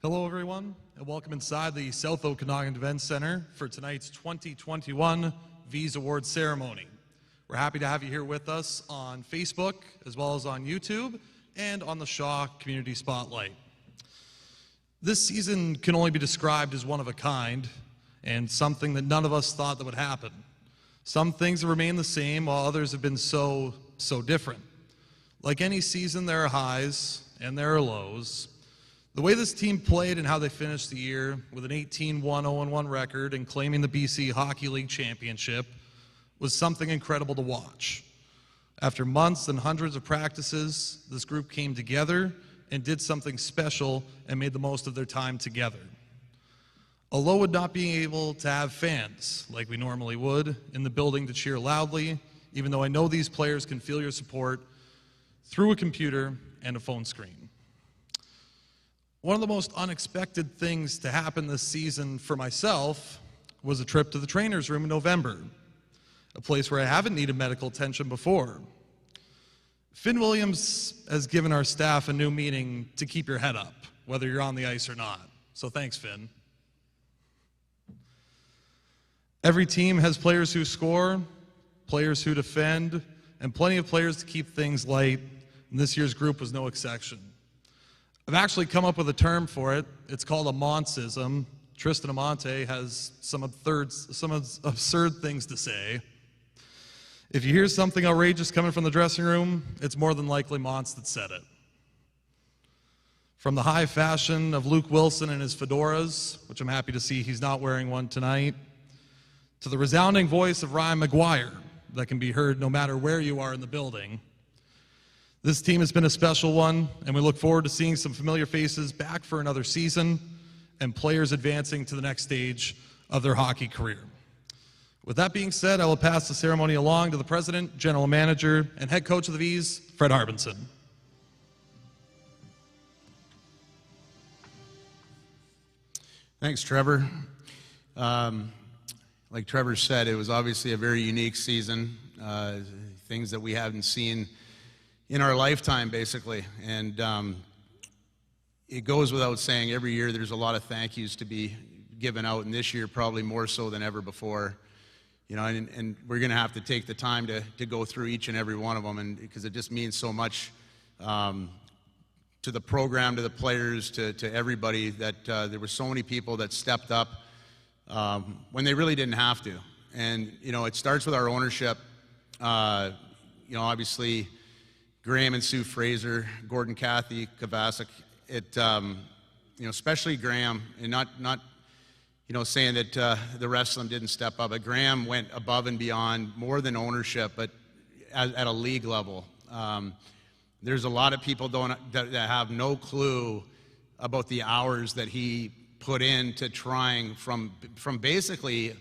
Hello everyone, and welcome inside the South Okanagan Event Center for tonight's 2021 Vees Awards ceremony. We're happy to have you here with us on Facebook, as well as on YouTube, and on the Shaw Community Spotlight. This season can only be described as one of a kind, and something that none of us thought that would happen. Some things have remained the same, while others have been so different. Like any season, there are highs and there are lows. The way this team played and how they finished the year with an 18-1-0-1 record and claiming the BC Hockey League Championship was something incredible to watch. After months and hundreds of practices, this group came together and did something special and made the most of their time together. A low would not being able to have fans like we normally would in the building to cheer loudly, even though I know these players can feel your support through a computer and a phone screen. One of the most unexpected things to happen this season for myself was a trip to the trainer's room in November, a place where I haven't needed medical attention before. Finn Williams has given our staff a new meaning to keep your head up, whether you're on the ice or not. So thanks, Finn. Every team has players who score, players who defend, and plenty of players to keep things light, and this year's group was no exception. I've actually come up with a term for it. It's called a Montsism. Tristan Amonte has some absurd things to say. If you hear something outrageous coming from the dressing room, it's more than likely Monts that said it. From the high fashion of Luke Wilson and his fedoras, which I'm happy to see he's not wearing one tonight, to the resounding voice of Ryan McGuire that can be heard no matter where you are in the building. This team has been a special one, and we look forward to seeing some familiar faces back for another season and players advancing to the next stage of their hockey career. With that being said, I will pass the ceremony along to the President, General Manager, and Head Coach of the Vees, Fred Harbinson. Thanks, Trevor. Like Trevor said, it was obviously a very unique season, things that we haven't seen in our lifetime, basically. And it goes without saying, every year there's a lot of thank yous to be given out, and this year probably more so than ever before. You know, and we're going to have to take the time to go through each and every one of them, and because it just means so much to the program, to the players, to everybody, that there were so many people that stepped up when they really didn't have to. And, you know, it starts with our ownership. You know, obviously, Graham and Sue Fraser, Gordon, Kathy, Kovacic, you know, especially Graham, and not you know, saying that the rest of them didn't step up, but Graham went above and beyond, more than ownership, but at a league level. There's a lot of people that have no clue about the hours that he put into trying from basically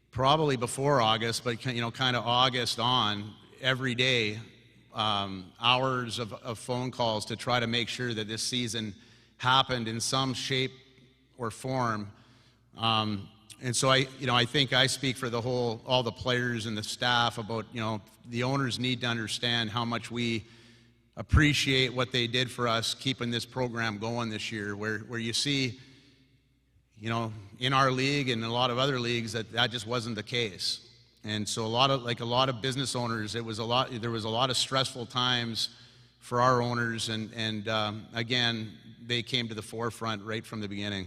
probably before August, but, you know, kind of August on, every day, hours of phone calls to try to make sure that this season happened in some shape or form. And so I think I speak for all the players and the staff about, you know, the owners need to understand how much we appreciate what they did for us keeping this program going this year, where you see, you know, in our league and a lot of other leagues that just wasn't the case. And so a lot of business owners, there was a lot of stressful times for our owners, and again, they came to the forefront right from the beginning.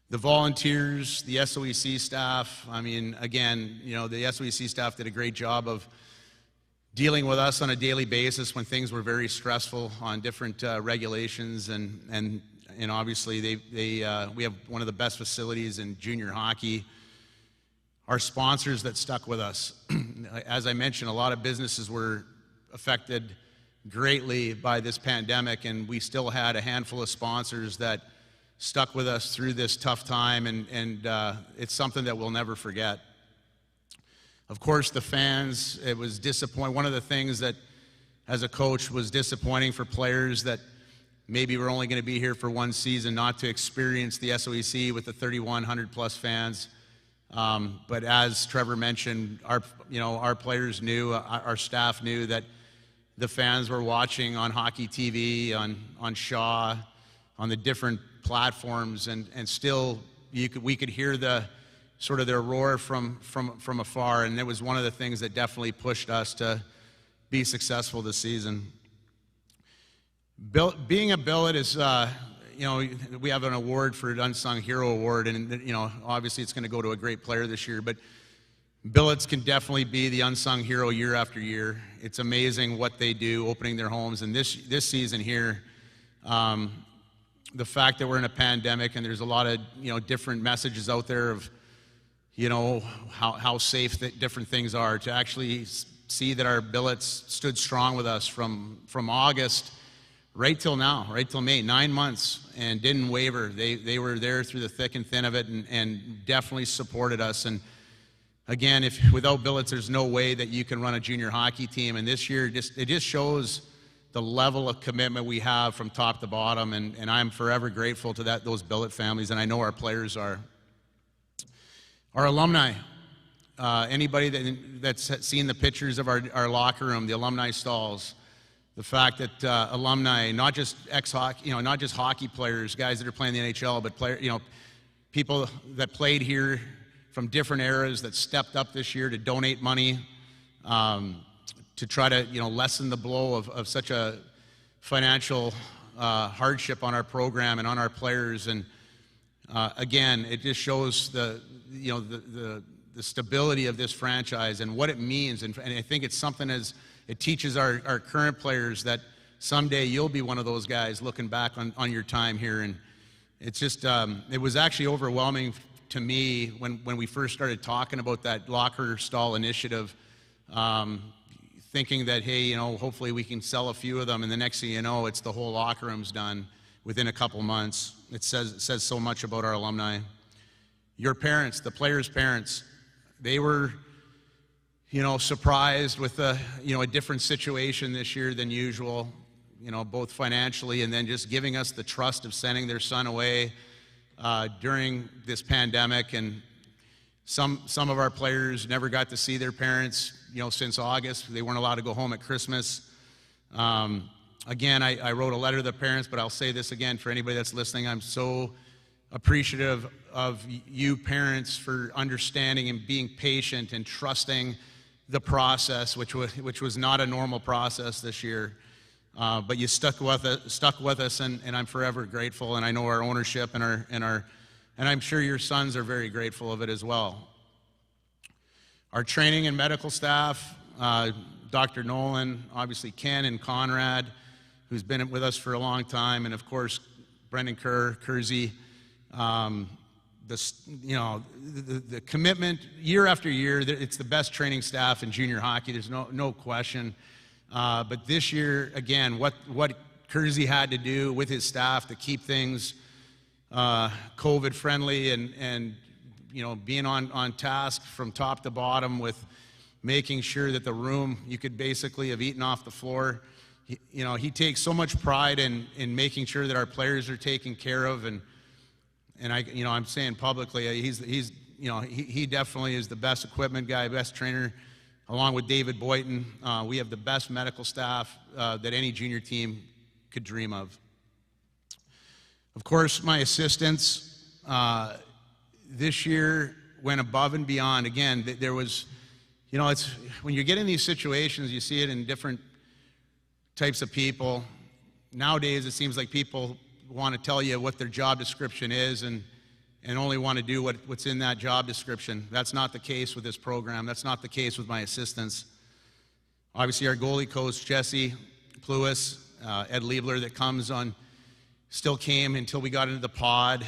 The volunteers, the SOEC staff, I mean, again, you know, the SOEC staff did a great job of dealing with us on a daily basis when things were very stressful on different regulations, and obviously we have one of the best facilities in junior hockey. Our sponsors that stuck with us. As I mentioned, a lot of businesses were affected greatly by this pandemic, and we still had a handful of sponsors that stuck with us through this tough time, and it's something that we'll never forget. Of course, the fans, it was disappointing. One of the things that, as a coach, was disappointing for players that maybe we're only going to be here for one season, not to experience the SOEC with the 3,100 plus fans. But as Trevor mentioned, our players knew, our staff knew that the fans were watching on Hockey TV, on Shaw, on the different platforms, and still we could hear the sort of their roar from afar, and it was one of the things that definitely pushed us to be successful this season. Being a billet is, we have an award for an Unsung Hero Award, and obviously it's going to go to a great player this year, but billets can definitely be the unsung hero year after year. It's amazing what they do, opening their homes, and this season here, the fact that we're in a pandemic and there's a lot of different messages out there of how safe that different things are, to actually see that our billets stood strong with us from August right till now, right till May, 9 months, and didn't waver. They were there through the thick and thin of it, and definitely supported us. And again, without billets, there's no way that you can run a junior hockey team. And this year, it just shows the level of commitment we have from top to bottom, and I'm forever grateful to those billet families, and I know our players are. Our alumni, anybody that's seen the pictures of our locker room, the alumni stalls, the fact that alumni, not just ex-hockey, not just hockey players, guys that are playing the NHL, but people that played here from different eras that stepped up this year to donate money, to try to lessen the blow of such a financial hardship on our program and on our players. And again, it just shows the stability of this franchise and what it means. And I think it's something it teaches our current players that someday you'll be one of those guys looking back on your time here. And it's just, it was actually overwhelming to me when we first started talking about that locker stall initiative, thinking that, hey, hopefully we can sell a few of them, and the next thing you know, it's the whole locker room's done within a couple months. It says so much about our alumni. Your parents, the players' parents, they were surprised with a different situation this year than usual, both financially and then just giving us the trust of sending their son away during this pandemic. And some of our players never got to see their parents, since August. They weren't allowed to go home at Christmas. Again, I wrote a letter to the parents, but I'll say this again for anybody that's listening. I'm so appreciative of you parents for understanding and being patient and trusting the process, which was not a normal process this year. But you stuck with us, and I'm forever grateful. And I know our ownership and I'm sure your sons are very grateful of it as well. Our training and medical staff, Dr. Nolan, obviously Ken and Conrad, who's been with us for a long time, and of course Brendan Kersey. The commitment year after year, it's the best training staff in junior hockey. There's no question. But this year, again, what Kersey had to do with his staff to keep things COVID friendly and being on task from top to bottom with making sure that the room, you could basically have eaten off the floor. He takes so much pride in making sure that our players are taken care of, and I'm saying publicly, he definitely is the best equipment guy, best trainer, along with David Boyton. We have the best medical staff that any junior team could dream of. Of course, my assistants this year went above and beyond. Again, there was, it's when you get in these situations, you see it in different types of people. Nowadays, it seems like people want to tell you what their job description is and only want to do what's in that job description. That's not the case with this program. That's not the case with my assistants. Obviously, our goalie coach, Jesse Pluis, Ed Liebler, that comes on, still came until we got into the pod.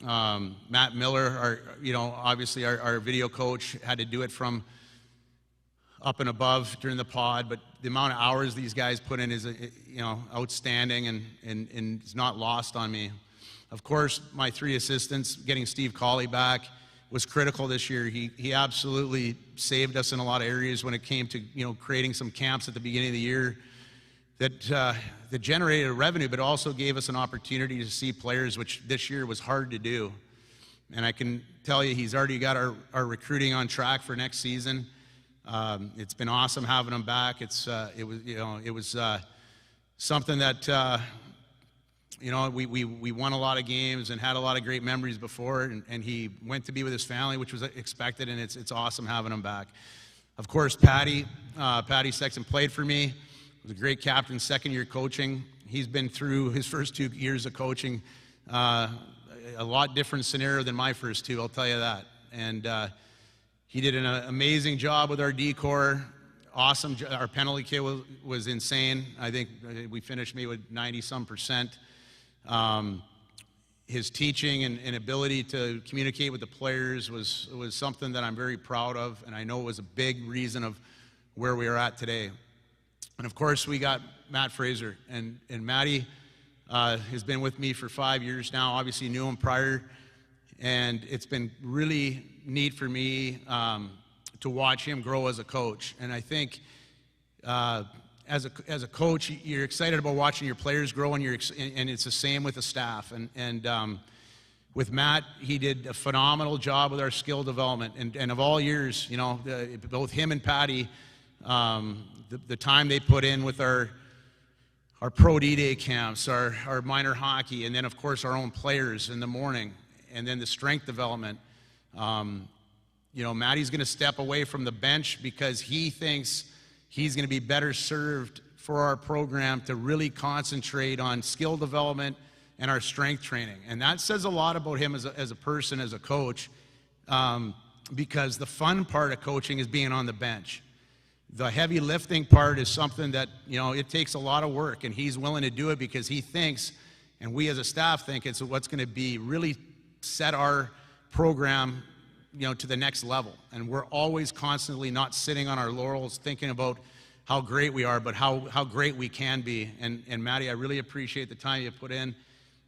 Matt Miller, obviously our video coach, had to do it from up and above during the pod, but the amount of hours these guys put in is, outstanding and it's not lost on me. Of course, my three assistants, getting Steve Colley back was critical this year. He absolutely saved us in a lot of areas when it came to, creating some camps at the beginning of the year that generated revenue, but also gave us an opportunity to see players, which this year was hard to do. And I can tell you, he's already got our recruiting on track for next season. It's been awesome having him back. It was something that You know, we won a lot of games and had a lot of great memories before, and he went to be with his family, which was expected, and it's awesome having him back. Of course, Patty Sexton played for me, was a great captain, second year coaching. He's been through his first 2 years of coaching, a lot different scenario than my first 2, I'll tell you that. And he did an amazing job with our D-corps. Awesome. Our penalty kill was insane. I think we finished with 90-some%. His teaching and ability to communicate with the players was something that I'm very proud of, and I know it was a big reason of where we are at today. And of course, we got Matt Fraser, and Matty has been with me for 5 years now. Obviously, knew him prior, and it's been really neat for me to watch him grow as a coach. And I think as a coach, you're excited about watching your players grow, and it's the same with the staff. And with Matt, he did a phenomenal job with our skill development. And of all years, you know, both him and Patty, the time they put in with our pro D-Day camps, our minor hockey, and then of course our own players in the morning, and then the strength development. You know, Matty's going to step away from the bench because he thinks he's going to be better served for our program to really concentrate on skill development and our strength training. And that says a lot about him as a person, as a coach, because the fun part of coaching is being on the bench. The heavy lifting part is something that, you know, it takes a lot of work, and he's willing to do it because he thinks, and we as a staff think, it's what's going to be really set our program, you know, to the next level. And we're always constantly not sitting on our laurels thinking about how great we are, but how great we can be. And Matty, I really appreciate the time you put in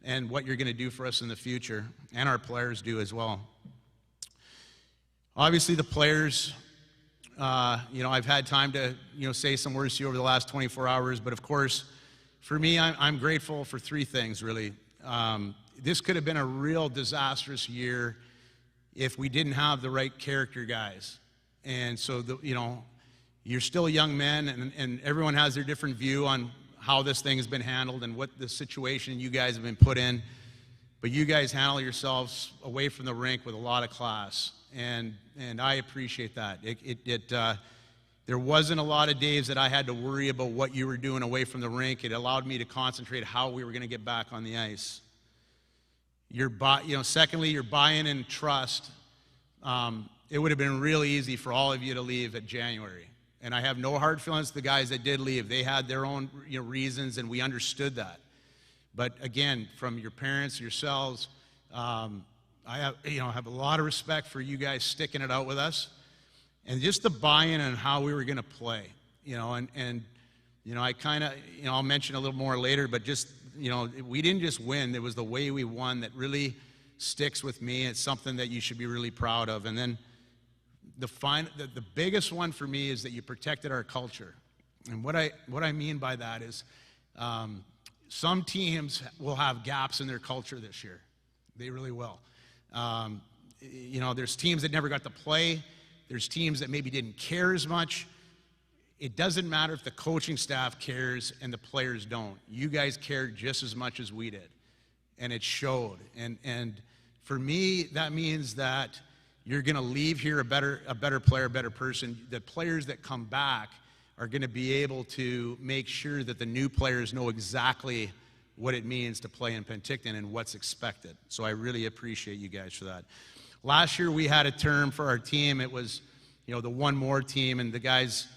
and what you're going to do for us in the future, and our players do as well. Obviously, the players, you know, I've had time to, you know, say some words to you over the last 24 hours, but of course, for me, I'm grateful for 3 things, really. This could have been a real disastrous year if we didn't have the right character guys. And so, you know, you're still young men, and everyone has their different view on how this thing has been handled and what the situation you guys have been put in. But you guys handle yourselves away from the rink with a lot of class, and I appreciate that. There wasn't a lot of days that I had to worry about what you were doing away from the rink. It allowed me to concentrate how we were going to get back on the ice. Secondly, your buy-in and trust. It would have been really easy for all of you to leave at January. And I have no hard feelings to the guys that did leave. They had their own, you know, reasons, and we understood that. But again, from your parents, yourselves, I have a lot of respect for you guys sticking it out with us, and just the buy-in on how we were going to play. You know, and you know, I kind of, you know, I'll mention a little more later, but just, you know, we didn't just win. It was the way we won that really sticks with me. It's something that you should be really proud of. And then the biggest one for me is that you protected our culture. And what I mean by that is some teams will have gaps in their culture this year. They really will. You know, there's teams that never got to play. There's teams that maybe didn't care as much. It doesn't matter if the coaching staff cares and the players don't. You guys cared just as much as we did, and it showed. And for me, that means that you're going to leave here a better player, a better person. The players that come back are going to be able to make sure that the new players know exactly what it means to play in Penticton and what's expected. So I really appreciate you guys for that. Last year we had a term for our team. It was, you know, the one more team, and the guys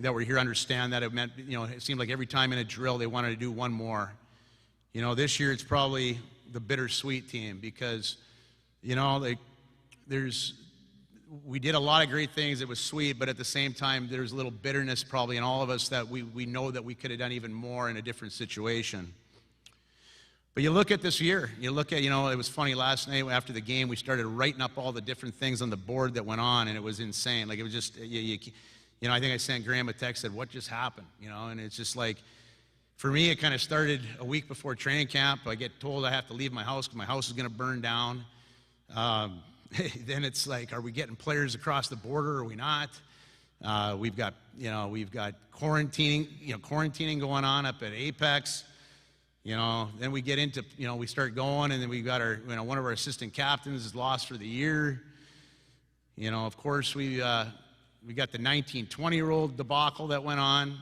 that were here understand that. It meant, you know, it seemed like every time in a drill they wanted to do one more. You know, this year it's probably the bittersweet team because, you know, we did a lot of great things. It was sweet, but at the same time, there's a little bitterness probably in all of us that we know that we could have done even more in a different situation. But you look at this year, you know, it was funny, last night after the game, we started writing up all the different things on the board that went on, and it was insane. Like, it was just, you know, I think I sent Graham a text, said, what just happened? You know, and it's just like, for me, it kind of started a week before training camp. I get told I have to leave my house because my house is going to burn down. Then it's like, are we getting players across the border or are we not? We've got quarantining going on up at Apex. Then we get into, we start going, and then we got our, one of our assistant captains is lost for the year. Of course, we got the 19, 20-year-old debacle that went on.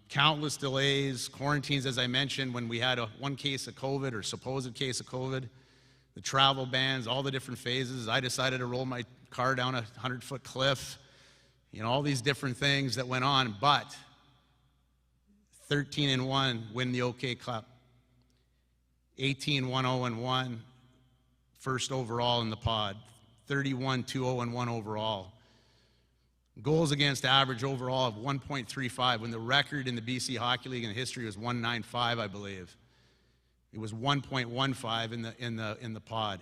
Countless delays, quarantines, as I mentioned, when we had one case of COVID or supposed case of COVID, the travel bans, all the different phases. I decided to roll my car down a 100-foot cliff, all these different things that went on. But 13-1, win the OK Cup. 18-1-0-1, first overall in the pod. 31-2-0-1 overall. Goals against average overall of 1.35, when the record in the BC Hockey League in history was 1.95, I believe. It was 1.15 in the pod.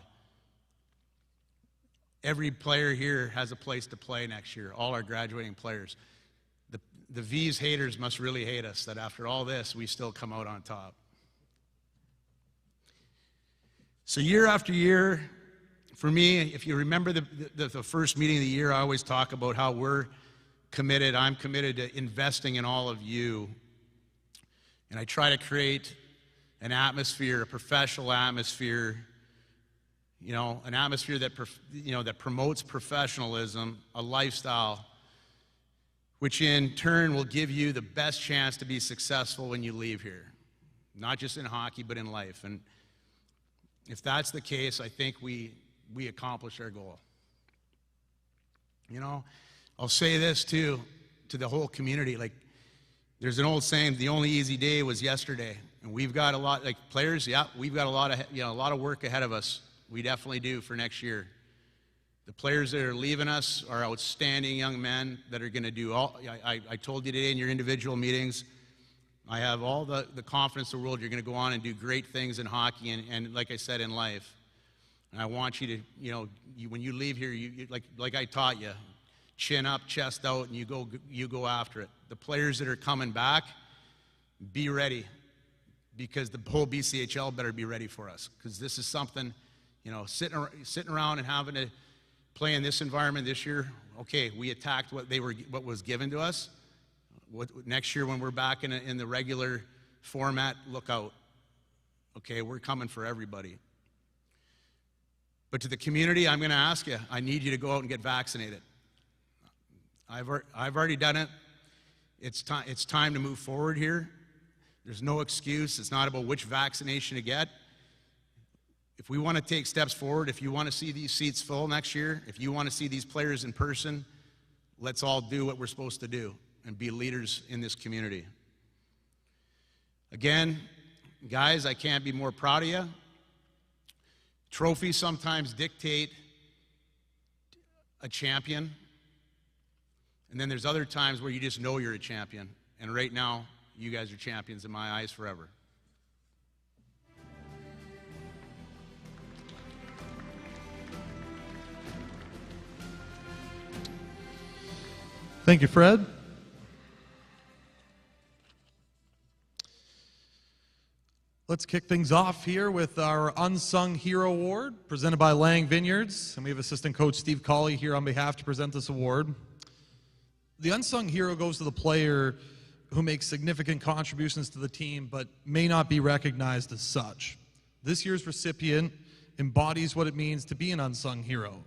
Every player here has a place to play next year, all our graduating players. The Vees haters must really hate us that after all this, we still come out on top. So year after year, for me, if you remember the first meeting of the year, I always talk about how I'm committed to investing in all of you. And I try to create an atmosphere, a professional atmosphere, an atmosphere that promotes professionalism, a lifestyle, which in turn will give you the best chance to be successful when you leave here. Not just in hockey, but in life. And if that's the case, I think we accomplish our goal. I'll say this too, to the whole community. Like, there's an old saying, the only easy day was yesterday. And we've got a lot, like players, yeah, we've got a lot of work ahead of us. We definitely do for next year. The players that are leaving us are outstanding young men that are going to do all, I told you today in your individual meetings, I have all the confidence in the world you're going to go on and do great things in hockey and like I said, in life. And I want you to, when you leave here, you like I taught you, chin up, chest out, and you go after it. The players that are coming back, be ready, because the whole BCHL better be ready for us, because this is something, sitting around and having to play in this environment this year. Okay, we attacked what was given to us. Next year when we're back in the regular format, look out. Okay, we're coming for everybody. But to the community, I'm going to ask you, I need you to go out and get vaccinated. I've already done it. It's time to move forward here. There's no excuse. It's not about which vaccination to get. If we want to take steps forward, if you want to see these seats full next year, if you want to see these players in person, let's all do what we're supposed to do and be leaders in this community. Again, guys, I can't be more proud of you. Trophies sometimes dictate a champion, and then there's other times where you just know you're a champion. And right now, you guys are champions in my eyes forever. Thank you, Fred. Let's kick things off here with our Unsung Hero Award, presented by Lang Vineyards. And we have assistant coach Steve Colley here on behalf to present this award. The Unsung Hero goes to the player who makes significant contributions to the team but may not be recognized as such. This year's recipient embodies what it means to be an unsung hero.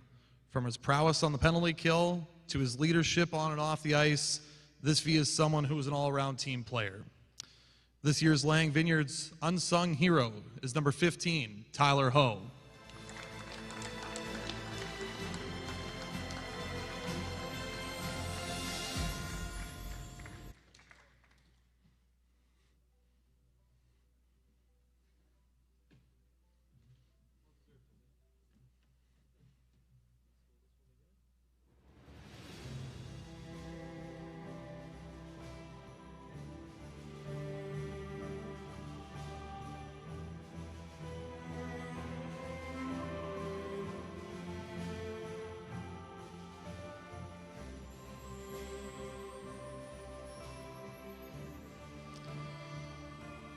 From his prowess on the penalty kill to his leadership on and off the ice, this V is someone who is an all-around team player. This year's Lang Vineyards Unsung Hero is number 15, Tyler Ho.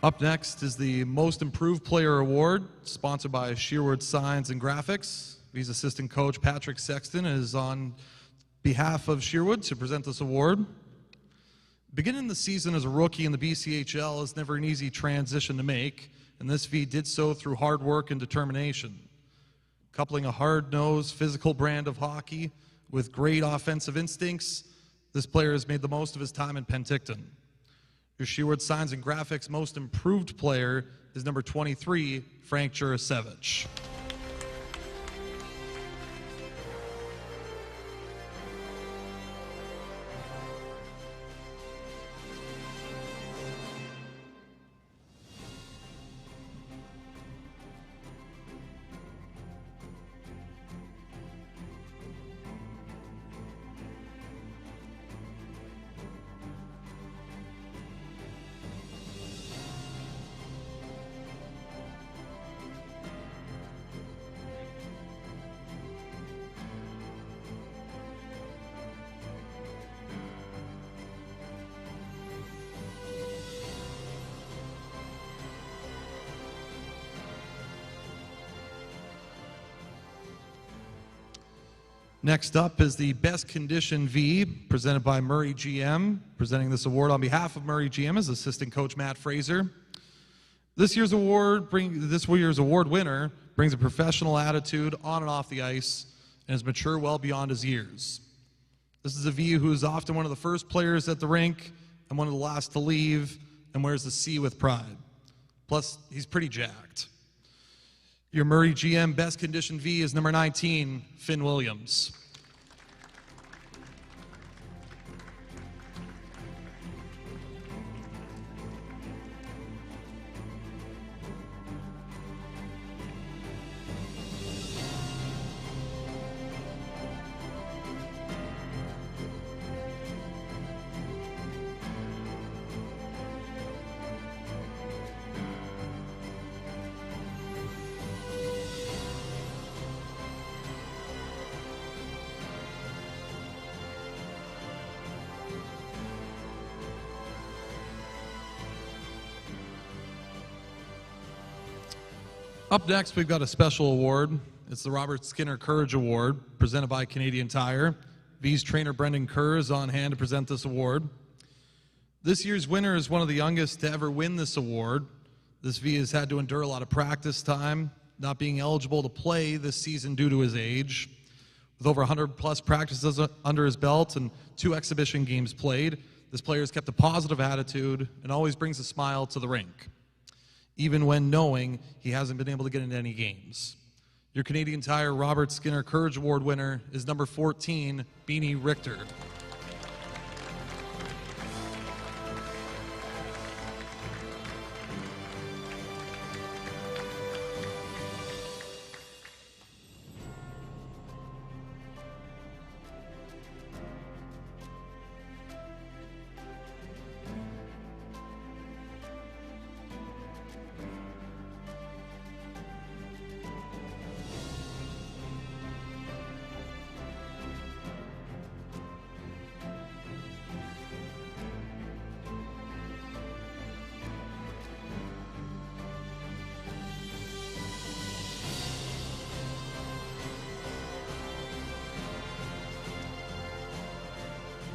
Up next is the Most Improved Player Award, sponsored by Sherwood Signs and Graphics. V's assistant coach Patrick Sexton is on behalf of Sherwood to present this award. Beginning the season as a rookie in the BCHL is never an easy transition to make, and this V did so through hard work and determination. Coupling a hard-nosed, physical brand of hockey with great offensive instincts, this player has made the most of his time in Penticton. Your Sheward Signs and Graphics Most Improved Player is number 23, Frank Jurasevich. Next up is the Best Condition V, presented by Murray GM. Presenting this award on behalf of Murray GM is assistant coach Matt Fraser. This year's award winner brings a professional attitude on and off the ice and is mature well beyond his years. This is a V who is often one of the first players at the rink and one of the last to leave and wears the C with pride. Plus, he's pretty jacked. Your Murray GM Best Condition V is number 19, Finn Williams. Up next, we've got a special award. It's the Robert Skinner Courage Award, presented by Canadian Tire. V's trainer Brendan Kerr is on hand to present this award. This year's winner is one of the youngest to ever win this award. This V has had to endure a lot of practice time, not being eligible to play this season due to his age. With over 100-plus practices under his belt and 2 exhibition games played, this player has kept a positive attitude and always brings a smile to the rink, even when knowing he hasn't been able to get into any games. Your Canadian Tire Robert Skinner Courage Award winner is number 14, Beanie Richter.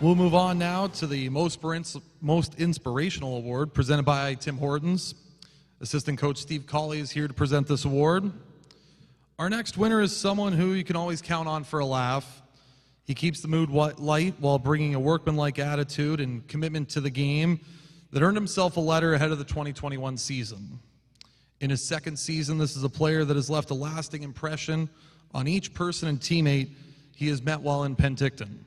We'll move on now to the Most Inspirational Award, presented by Tim Hortons. Assistant Coach Steve Colley is here to present this award. Our next winner is someone who you can always count on for a laugh. He keeps the mood light while bringing a workmanlike attitude and commitment to the game that earned himself a letter ahead of the 2021 season. In his second season, this is a player that has left a lasting impression on each person and teammate he has met while in Penticton.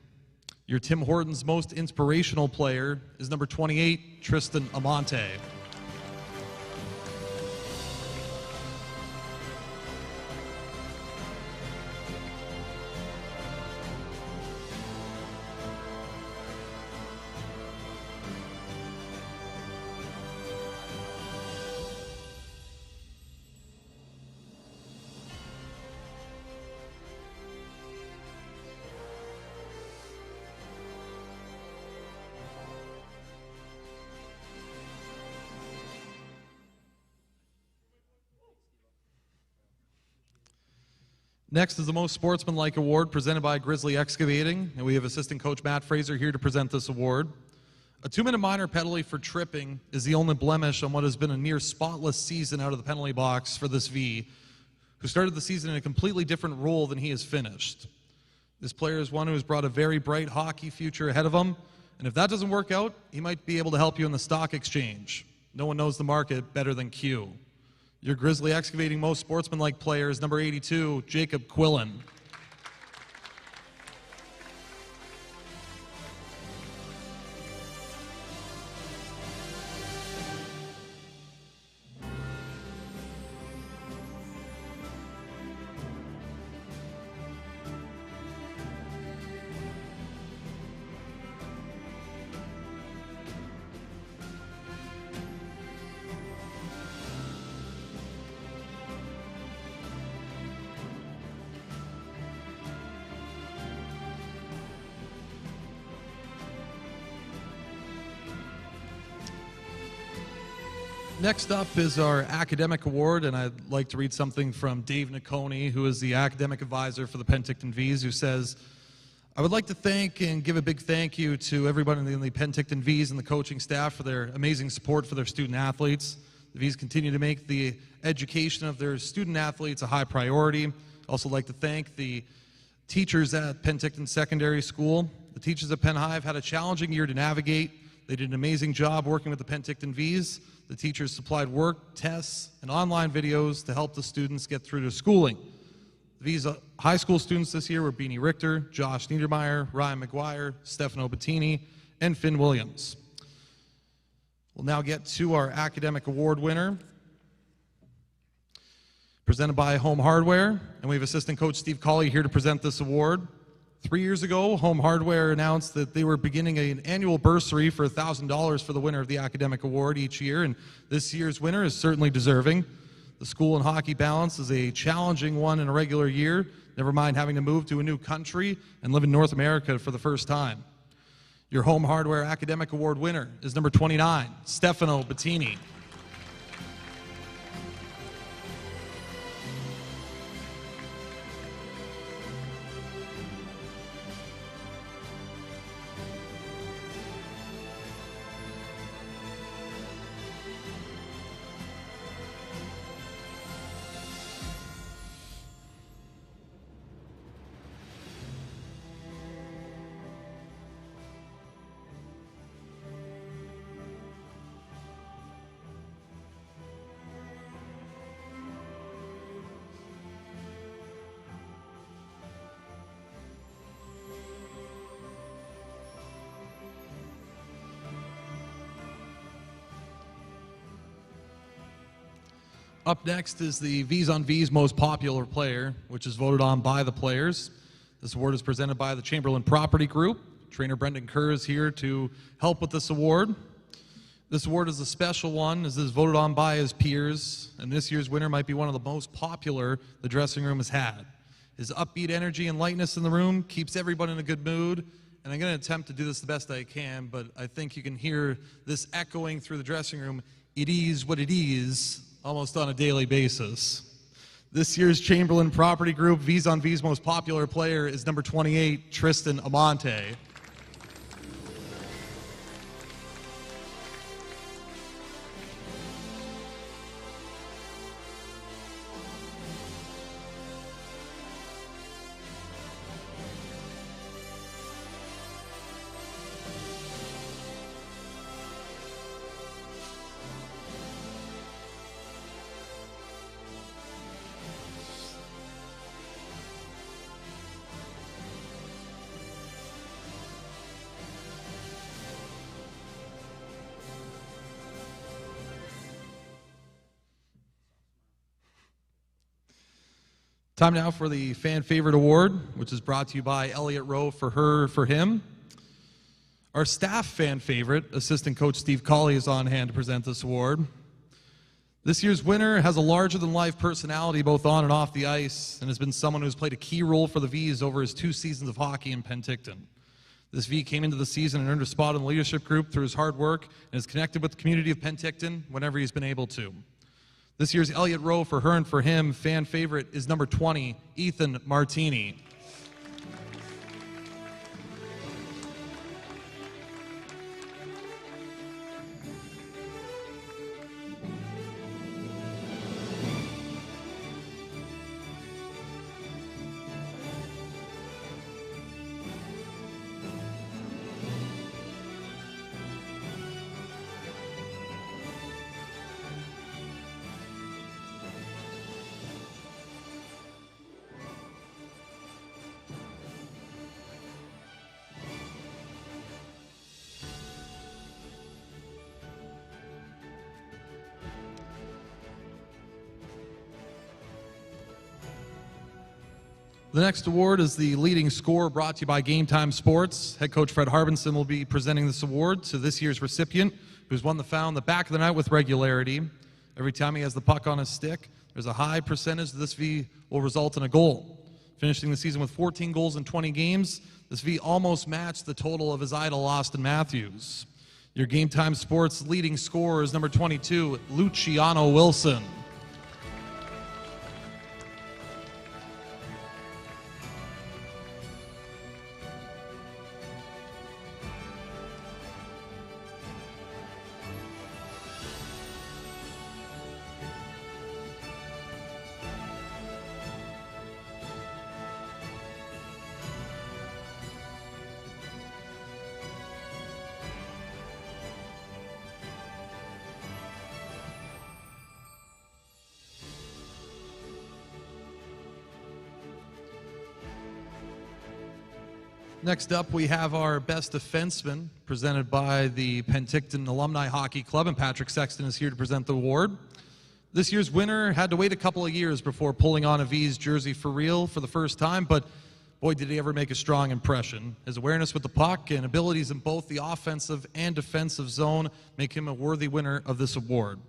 Your Tim Hortons Most Inspirational Player is number 28, Tristan Amante. Next is the Most Sportsmanlike Award, presented by Grizzly Excavating, and we have Assistant Coach Matt Fraser here to present this award. A 2-minute minor penalty for tripping is the only blemish on what has been a near spotless season out of the penalty box for this V, who started the season in a completely different role than he has finished. This player is one who has brought a very bright hockey future ahead of him, and if that doesn't work out, he might be able to help you in the stock exchange. No one knows the market better than Q. Your Grizzly Excavating Most Sportsmanlike player is number 82, Jacob Quillen. Next up is our academic award, and I'd like to read something from Dave Niconi, who is the academic advisor for the Penticton Vees, who says, I would like to thank and give a big thank you to everybody in the Penticton Vees and the coaching staff for their amazing support for their student athletes. The Vees continue to make the education of their student athletes a high priority. I'd also like to thank the teachers at Penticton Secondary School. The teachers at Penn High have had a challenging year to navigate. They did an amazing job working with the Penticton Vees. The teachers supplied work, tests, and online videos to help the students get through their schooling. The Vees high school students this year were Beanie Richter, Josh Niedermeyer, Ryan McGuire, Stefano Bettini, and Finn Williams. We'll now get to our academic award winner, presented by Home Hardware, and we have assistant coach Steve Colley here to present this award. 3 years ago, Home Hardware announced that they were beginning an annual bursary for $1,000 for the winner of the academic award each year, and this year's winner is certainly deserving. The school and hockey balance is a challenging one in a regular year, never mind having to move to a new country and live in North America for the first time. Your Home Hardware academic award winner is number 29, Stefano Bettini. Up next is the Vees on Vees Most Popular Player, which is voted on by the players. This award is presented by the Chamberlain Property Group. Trainer Brendan Kerr is here to help with this award. This award is a special one, as it is voted on by his peers, and this year's winner might be one of the most popular the dressing room has had. His upbeat energy and lightness in the room keeps everyone in a good mood, and I'm going to attempt to do this the best I can, but I think you can hear this echoing through the dressing room. It is what it is, almost on a daily basis. This year's Chamberlain Property Group Vees on Vees Most Popular Player is number 28, Tristan Amante. Time now for the Fan Favorite Award, which is brought to you by Elliott Rowe for her, for him. Our staff fan favorite, assistant coach Steve Colley, is on hand to present this award. This year's winner has a larger-than-life personality both on and off the ice and has been someone who has played a key role for the Vees over his 2 seasons of hockey in Penticton. This V came into the season and earned a spot in the leadership group through his hard work and has connected with the community of Penticton whenever he's been able to. This year's Elliott Rowe for her and for him fan favorite is number 20, Ethan Martini. The next award is the leading scorer, brought to you by Game Time Sports. Head coach Fred Harbinson will be presenting this award to this year's recipient, who's won the foul in the back of the net with regularity. Every time he has the puck on his stick, there's a high percentage that this V will result in a goal. Finishing the season with 14 goals in 20 games, this V almost matched the total of his idol, Austin Matthews. Your Game Time Sports leading scorer is number 22, Luciano Wilson. Next up, we have our best defenseman, presented by the Penticton Alumni Hockey Club, and Patrick Sexton is here to present the award. This year's winner had to wait a couple of years before pulling on a Vees jersey for real for the first time, but boy, did he ever make a strong impression. His awareness with the puck and abilities in both the offensive and defensive zone make him a worthy winner of this award.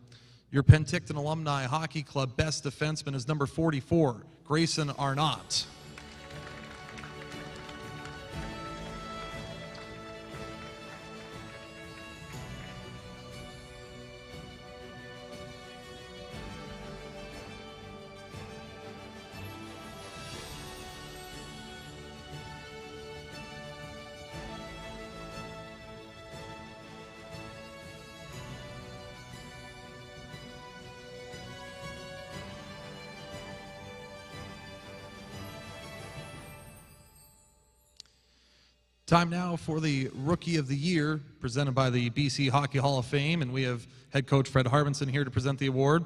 Your Penticton Alumni Hockey Club best defenseman is number 44, Grayson Arnott. Time now for the Rookie of the Year, presented by the BC Hockey Hall of Fame, and we have head coach Fred Harbinson here to present the award.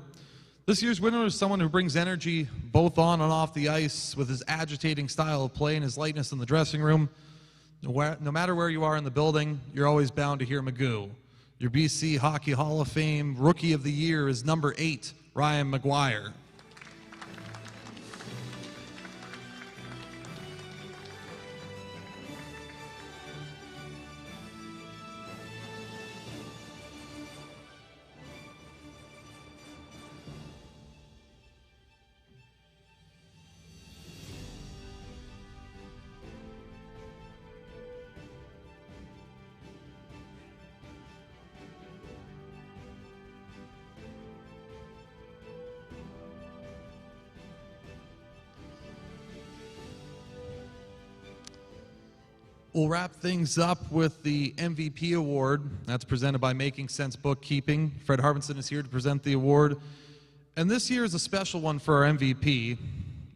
This year's winner is someone who brings energy both on and off the ice with his agitating style of play and his lightness in the dressing room. No matter where you are in the building, you're always bound to hear Magoo. Your BC Hockey Hall of Fame Rookie of the Year is number 8, Ryan McGuire. We'll wrap things up with the MVP award. That's presented by Making Sense Bookkeeping. Fred Harbinson is here to present the award. And this year is a special one for our MVP.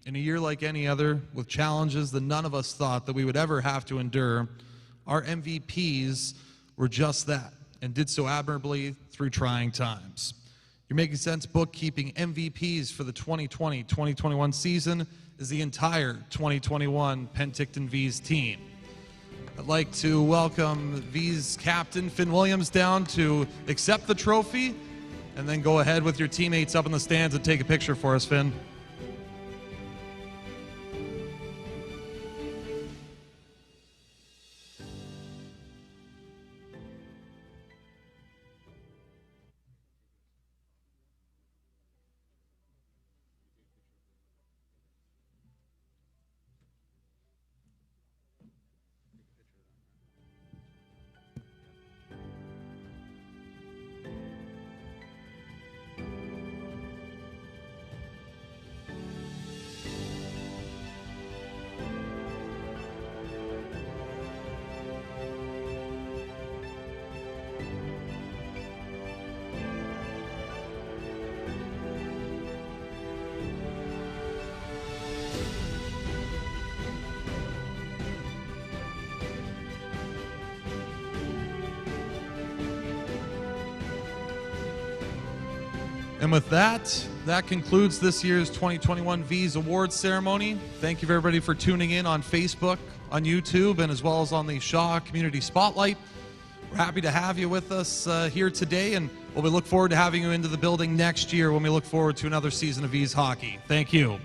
In a year like any other, with challenges that none of us thought that we would ever have to endure, our MVPs were just that, and did so admirably through trying times. Your Making Sense Bookkeeping MVPs for the 2020-2021 season is the entire 2021 Penticton Vees team. I'd like to welcome Vees captain Finn Williams down to accept the trophy, and then go ahead with your teammates up in the stands and take a picture for us, Finn. And with that, that concludes this year's 2021 Vees Awards ceremony. Thank you everybody for tuning in on Facebook, on YouTube, and as well as on the Shaw Community Spotlight. We're happy to have you with us here today, and we look forward to having you into the building next year when we look forward to another season of Vees hockey. Thank you.